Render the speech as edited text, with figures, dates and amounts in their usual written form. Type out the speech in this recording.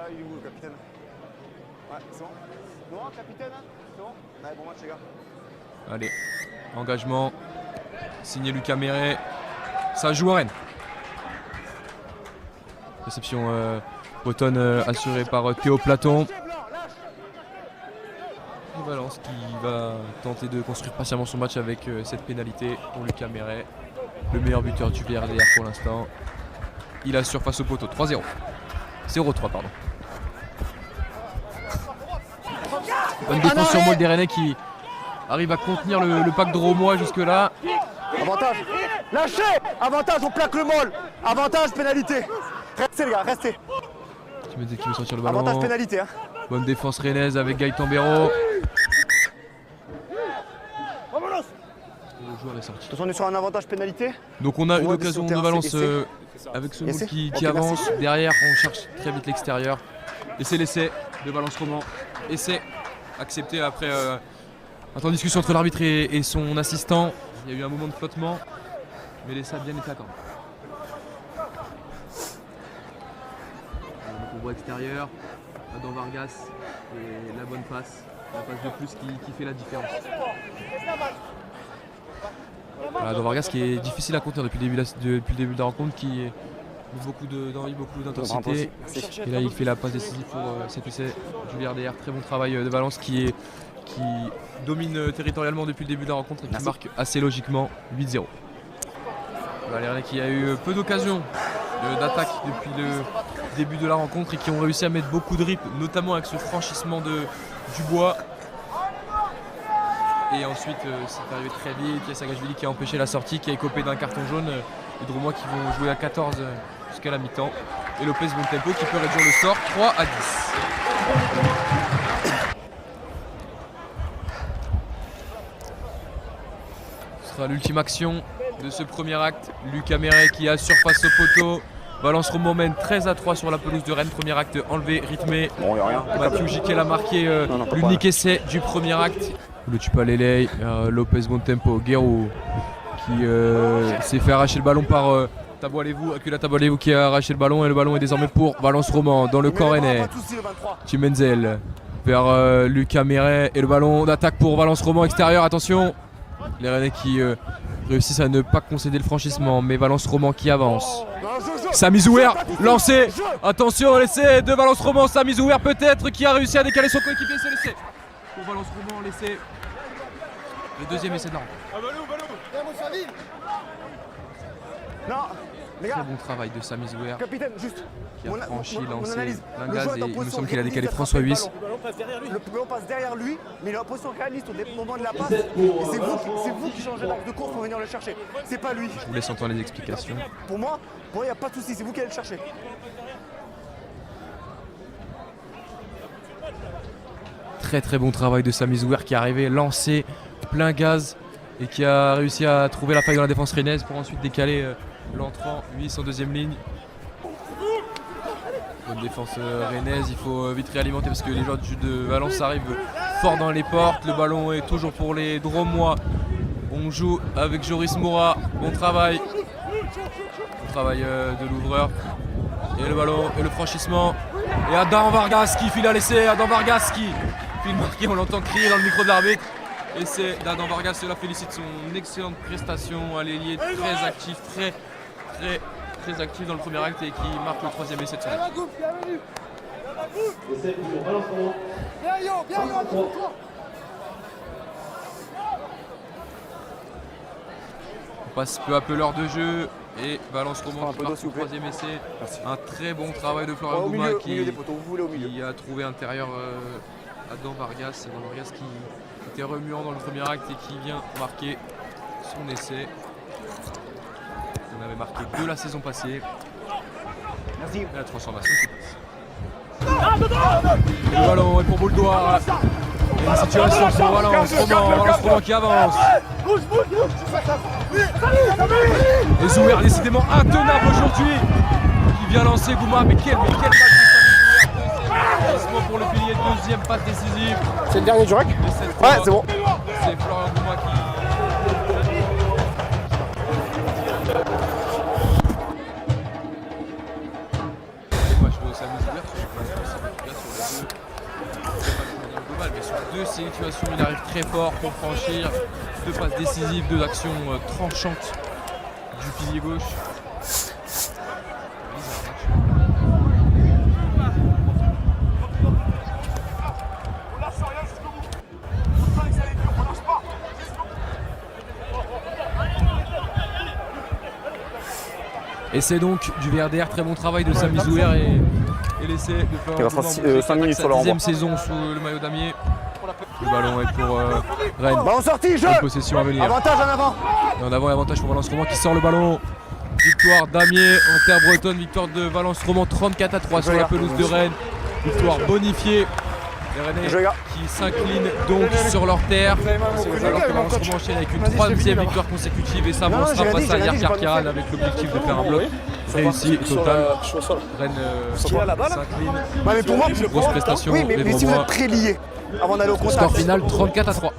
il est où le capitaine? Ouais, c'est bon. Non, capitaine, c'est bon? Ouais, bon match les gars. Allez, engagement. Signé Lucas Méret. Ça joue à Rennes. Réception bretonne assurée par Théo Platon. Et Valence qui va tenter de construire patiemment son match avec cette pénalité pour Lucas Méret. Le meilleur buteur du VRDR pour l'instant. Il assure face au poteau. 3-0. 0-3 pardon. Bonne défense sur Molde des Rennais qui arrive à contenir le pack de Romois jusque là. Avantage. Lâchez. Avantage, on plaque le Mol. Avantage, pénalité. Restez les gars, restez. Qui veut sortir le ballon. Avantage, pénalité. Hein. Bonne défense rennaise avec Gaëtan Béraud. Le joueur est sorti. On est sur un avantage pénalité. Donc on a une occasion de Valence avec ce Moule qui avance. Merci. Derrière, on cherche très vite l'extérieur. Et c'est l'essai de Valence Roman. Essai accepté après un temps de discussion entre l'arbitre et son assistant. Il y a eu un moment de flottement, mais l'essai a bien été accordé. Donc on voit extérieur, Adam Vargas et la bonne passe. La passe de plus qui fait la différence. Voilà, Adam Vargas qui est difficile à contenir depuis le début de la rencontre, qui met beaucoup d'envie, beaucoup d'intensité. Et là il fait la passe décisive pour cet essai du VRDR. Très bon travail de Valence qui domine territorialement depuis le début de la rencontre et qui marque assez logiquement 8-0. Valérien qui a eu peu d'occasions d'attaque depuis le début de la rencontre et qui ont réussi à mettre beaucoup de rythme, notamment avec ce franchissement du bois. Et ensuite c'est arrivé très vite, il y a Sagashvili qui a empêché la sortie, qui a écopé d'un carton jaune. Les Dromois qui vont jouer à 14 jusqu'à la mi-temps. Et Lopez Bontempo qui peut réduire le score 3-10. Ce sera l'ultime action de ce premier acte. Lucas Méret qui assure face au poteau. Valence Roman mène 13-3 sur la pelouse de Rennes. Premier acte enlevé, rythmé. Bon, y a rien. Mathieu Jiquel a marqué l'unique essai du premier acte. Le Tupalele, Lopez Bontempo, Guerrero qui s'est fait arracher le ballon par Taboalevou, Akula Taboalevou qui a arraché le ballon et le ballon est désormais pour Valence Roman dans le camp rennais. Timenzel vers Lucas Méret et le ballon d'attaque pour Valence Roman extérieur. Attention, les Rennais qui réussissent à ne pas concéder le franchissement, mais Valence Roman qui avance. Samy Zouer lancé. Attention, l'essai de Valence Roman. Samy Zouer peut-être qui a réussi à décaler son coéquipier. C'est l'essai pour Valence Roman, l'essai. Le deuxième essai de la rencontre. Non, les gars. Très bon travail de Samy Zouer. Capitaine, juste. Qui a franchi, lancé Langaz et il me semble qu'il a décalé François Huys. Le ballon passe derrière lui, mais il est en position réaliste au moment de la passe. Et c'est vous qui changez l'axe de course pour venir le chercher. C'est pas lui. Je vous laisse entendre les explications. Pour moi, il n'y a pas de souci, c'est vous qui allez le chercher. Très très bon travail de Samy Zouer qui est arrivé lancé plein gaz et qui a réussi à trouver la faille dans la défense rennaise pour ensuite décaler l'entrant Huys en deuxième ligne. Bonne défense rennaise, il faut vite réalimenter parce que les joueurs de Valence arrivent fort dans les portes. Le ballon est toujours pour les Dromois. On joue avec Joris Moura, bon travail. Bon travail de l'ouvreur. Et le ballon et le franchissement. Et Adam Vargas qui file à l'essai. Adam Vargas qui file marqué, on l'entend crier dans le micro de l'arbitre. Et c'est d'Adam Vargas, cela félicite son excellente prestation à l'ailier, très actif, très actif dans le premier acte et qui marque le troisième essai de son équipe. On passe peu à peu l'heure de jeu et Valence Roman qui marque son troisième essai. Merci. Un très bon travail de Florian Gouma qui a trouvé intérieur Adam Vargas. Adam Vargas qui était remuant dans le premier acte et qui vient marquer son essai. On avait marqué 2 la saison passée. Merci. Et la transformation qui passe. Le ballon est pour Bouldoir. Et une situation pour Valence Roman qui avance. Et Zouer décidément intenable aujourd'hui. Qui vient lancer Gouma. Mais quel match de Samy Zouer. Pour le pilier, deuxième passe décisive. C'est le dernier du rack. Ouais, c'est bon. C'est Florian Gouma qui... Moi je veux Samy Zouer. deux situations, il arrive très fort pour franchir. Deux passes décisives, deux actions tranchantes du pilier gauche. Et c'est donc du VRDR, très bon travail de Samy Zouer et l'essai de faire il restera 5 minutes sur le renvoi. 10e saison sous le maillot d'Amiers. Le ballon est pour Rennes. Ballon sorti, jeu. Possession à venir. Avantage en avant. Et en avant, l'avantage pour Valence Roman qui sort le ballon. Victoire d'Amiers en terre bretonne, victoire de Valence Roman 34-3 sur la pelouse de Rennes. Victoire bonifiée. Les Rennais qui s'inclinent donc sur leur terre. Alors que Valence Roman enchaîne avec une troisième victoire consécutive et s'avancera face à Liar Carcaral avec l'objectif de faire un bloc réussi et total. Rennes s'incline. Ouais, mais pour moi, grosse prestation. oui, mais si vous êtes très liés avant d'aller au contact. Score final 34-3.